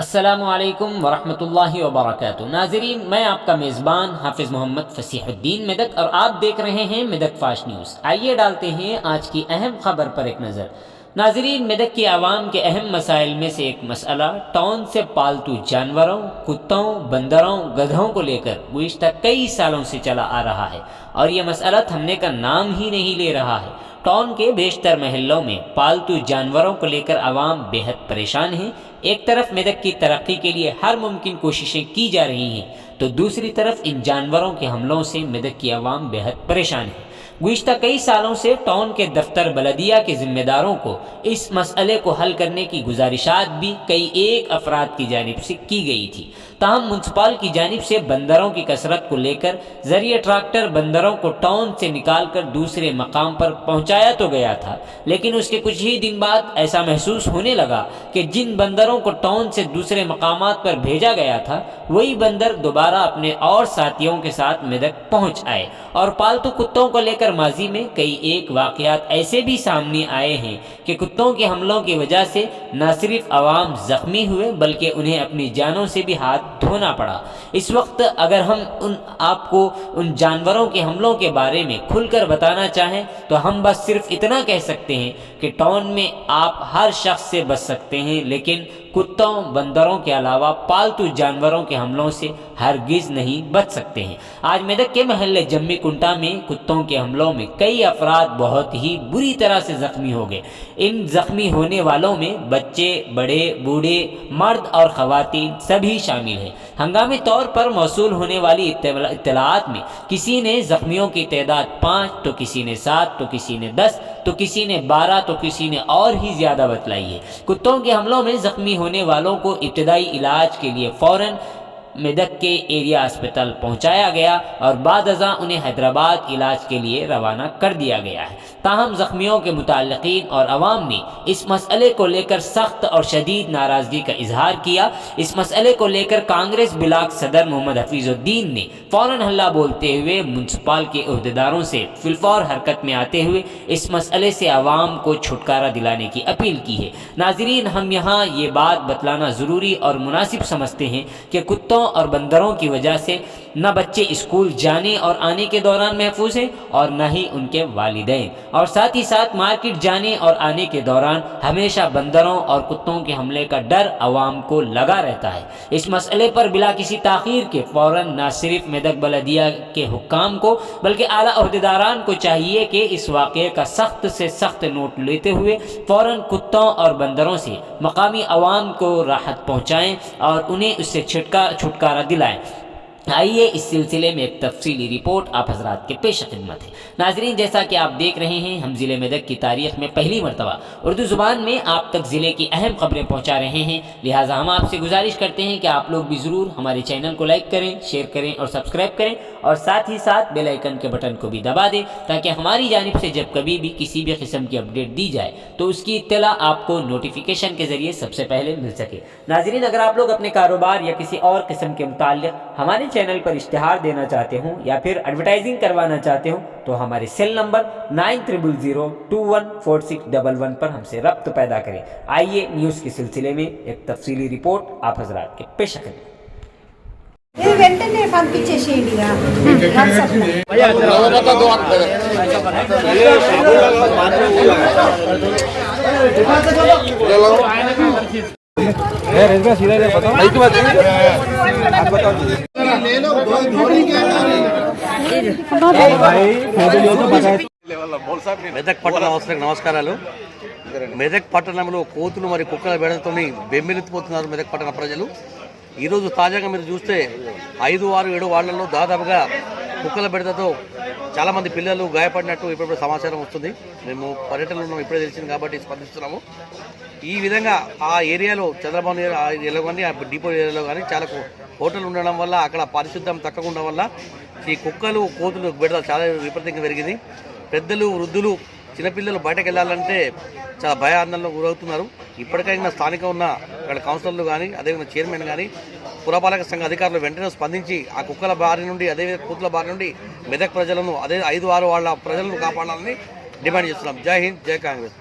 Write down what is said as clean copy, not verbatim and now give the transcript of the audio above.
अस्सलामुअलैकुम वरहमतुल्लाहि वबरकातुहू। नाज़रीन, मैं आपका मेज़बान हाफिज़ मोहम्मद फसीहुद्दीन मेदक और आप देख रहे हैं मेदक फास्ट न्यूज़। आइए डालते हैं आज की अहम खबर पर एक नज़र। नाज़रीन, मेदक की आवाम के अहम मसाइल में से एक मसला टाउन से पालतू जानवरों, कुत्तों, बंदरों, गधों को लेकर गुज़िश्ता कई सालों से चला आ रहा है और यह मसला थमने का नाम ही नहीं ले रहा है। टाउन के बेशतर महलों में पालतू जानवरों को लेकर आवाम बेहद परेशान है। एक तरफ मेदक की तरक्की के लिए हर मुमकिन कोशिशें की जा रही हैं, तो दूसरी तरफ इन जानवरों के हमलों से मेदक की आवाम बेहद परेशान है। गुज़िश्ता कई सालों से टाउन के दफ्तर बलदिया के जिम्मेदारों को इस मसले को हल करने की गुजारिशात भी कई एक अफराद की जानिब से की गई थी। ताहम म्युनिसिपल की जानिब से बंदरों की कसरत को लेकर जरिए ट्रैक्टर बंदरों को टाउन से निकाल कर दूसरे मकाम पर पहुंचाया तो गया था, लेकिन उसके कुछ ही दिन बाद ऐसा महसूस होने लगा कि जिन बंदरों को टाउन से दूसरे मकामात पर भेजा गया था वही बंदर दोबारा अपने और साथियों के साथ मेदक पहुंच आए। और पालतू कुत्तों को लेकर माजी में कई एक वाक़यात ऐसे भी सामने आए हैं कि कुत्तों के हमलों की वजह से न सिर्फ आवाम ज़ख्मी हुए बल्कि उन्हें अपनी जानों से भी हाथ धोना पड़ा। इस वक्त अगर हम आपको उन जानवरों के हमलों के बारे में खुलकर बताना चाहें तो हम बस सिर्फ इतना कह सकते हैं कि टाउन में आप हर शख्स से बच सकते हैं, लेकिन कुत्तों, बंदरों के अलावा पालतू जानवरों के हमलों से हरगिज़ नहीं बच सकते हैं। आज मेदक के महल्ले जम्मी कुंटा में कुत्तों के हमलों में कई अफराद बहुत ही बुरी तरह से ज़ख्मी हो गए। इन ज़ख्मी होने वालों में बच्चे, बड़े, बूढ़े, मर्द और ख़वातीन सभी शामिल हैं। हंगामी तौर पर मौसूल होने वाली इत्तलाआत में किसी ने ज़ख्मियों की तादाद 5, तो किसी ने 7, तो किसी ने 10, तो किसी ने 12, तो किसी ने और ही ज़्यादा बतलाई है। कुत्तों के हमलों में ज़ख्मी होने वालों को इब्तदाई इलाज के लिए फ़ौरन मेदक के एरिया अस्पताल पहुंचाया गया और बाद अज़ा उन्हें हैदराबाद इलाज के लिए रवाना कर दिया गया है। ताहम ज़ख्मियों के मुताल्लिकीन और अवाम ने इस मसले को लेकर सख्त और शदीद नाराज़गी का इजहार किया। इस मसले को लेकर कांग्रेस ब्लाक सदर मोहम्मद हफीज़ुद्दीन ने फ़ौरन हल्ला बोलते हुए म्युनिसिपल के अहदेदारों से फिलफौर हरकत में आते हुए इस मसले से आवाम को छुटकारा दिलाने की अपील की है। नाज़रीन, हम यहाँ ये बात बतलाना ज़रूरी और मुनासिब समझते हैं कि कुत्तों और बंदरों की वजह से न बच्चे स्कूल जाने और आने के दौरान महफूज हैं और न ही उनके वालिदैन, और साथ ही साथ मार्केट जाने और आने के दौरान हमेशा बंदरों और कुत्तों के हमले का डर अवाम को लगा रहता है। इस मसले पर बिला किसी ताख़ीर के फ़ौरन न सिर्फ मेदक बलदिया के हुक्काम को बल्कि आला अहदेदारान को चाहिए कि इस वाक़े का सख्त से सख्त नोट लेते हुए फ़ौरन कुत्तों और बंदरों से मकामी अवाम को राहत पहुँचाएँ और उन्हें उससे छुटकारा दिलाएँ। आइए इस सिलसिले में एक तफसीली रिपोर्ट आप हजरात के पेश खिदमत है। नाजरीन, जैसा कि आप देख रहे हैं, हम ज़िले मेदक की तारीख़ में पहली मरतबा उर्दू ज़ुबान में आप तक ज़िले की अहम खबरें पहुँचा रहे हैं, लिहाजा हम आपसे गुजारिश करते हैं कि आप लोग भी ज़रूर हमारे चैनल को लाइक करें, शेयर करें और सब्सक्राइब करें और साथ ही साथ बेल आइकन के बटन को भी दबा दें ताकि हमारी जानिब से जब कभी भी किसी भी किस्म की अपडेट दी जाए तो उसकी इत्तला आपको नोटिफिकेशन के ज़रिए सबसे पहले मिल सके। नाजरीन, अगर आप लोग अपने कारोबार या किसी और किस्म के मुताल्लिक़ हमारे चैनल पर इश्तिहार देना चाहते हो या फिर एडवर्टाइजिंग करवाना चाहते हो तो हमारे सेल नंबर 9000214611 पर हमसे रब्त पैदा करें। आइए न्यूज़ के सिलसिले में एक तफसीली रिपोर्ट आप हजरात के पेश करें। వెంటనే పంపించేసేయండి మెదక్ పట్టణ అవసరం నమస్కారాలు. మెదక్ పట్టణంలో కోతులు మరి కుక్కల బెడతో బెంబెలెత్తిపోతున్నారు మెదక్ పట్టణ ప్రజలు. ఈరోజు తాజాగా మీరు చూస్తే 5, 6, 7 వార్డులలో దాదాపుగా కుక్కల బెడతతో చాలామంది పిల్లలు గాయపడినట్టు ఇప్పుడు సమాచారం వస్తుంది. మేము పర్యటనలో ఉన్నాం, ఇప్పుడే తెలిసింది కాబట్టి స్పందిస్తున్నాము. ఈ విధంగా ఆ ఏరియాలో చంద్రబాబు ఏరియాలో కానీ ఆ డిపో ఏరియాలో కానీ చాలా హోటల్ ఉండడం వల్ల అక్కడ పరిశుద్ధం తక్కువ ఉండడం వల్ల ఈ కుక్కలు, కోతులు బెడత చాలా విపరీతంగా పెరిగింది. పెద్దలు, వృద్ధులు, చిన్నపిల్లలు బయటకు వెళ్ళాలంటే చాలా భయాందోళనకు గురవుతున్నారు. ఇప్పటికైనా స్థానిక ఉన్న అక్కడ కౌన్సిలర్లు కానీ అదేవిధంగా చైర్మన్ కానీ పురపాలక సంఘ అధికారులు వెంటనే స్పందించి ఆ కుక్కల బారి నుండి అదేవిధంగా కోతుల బారి నుండి మెదక్ ప్రజలను 5, 6 వాళ్ళ ప్రజలను కాపాడాలని డిమాండ్ చేస్తున్నాం. జై హింద్, జై కాంగ్రెస్.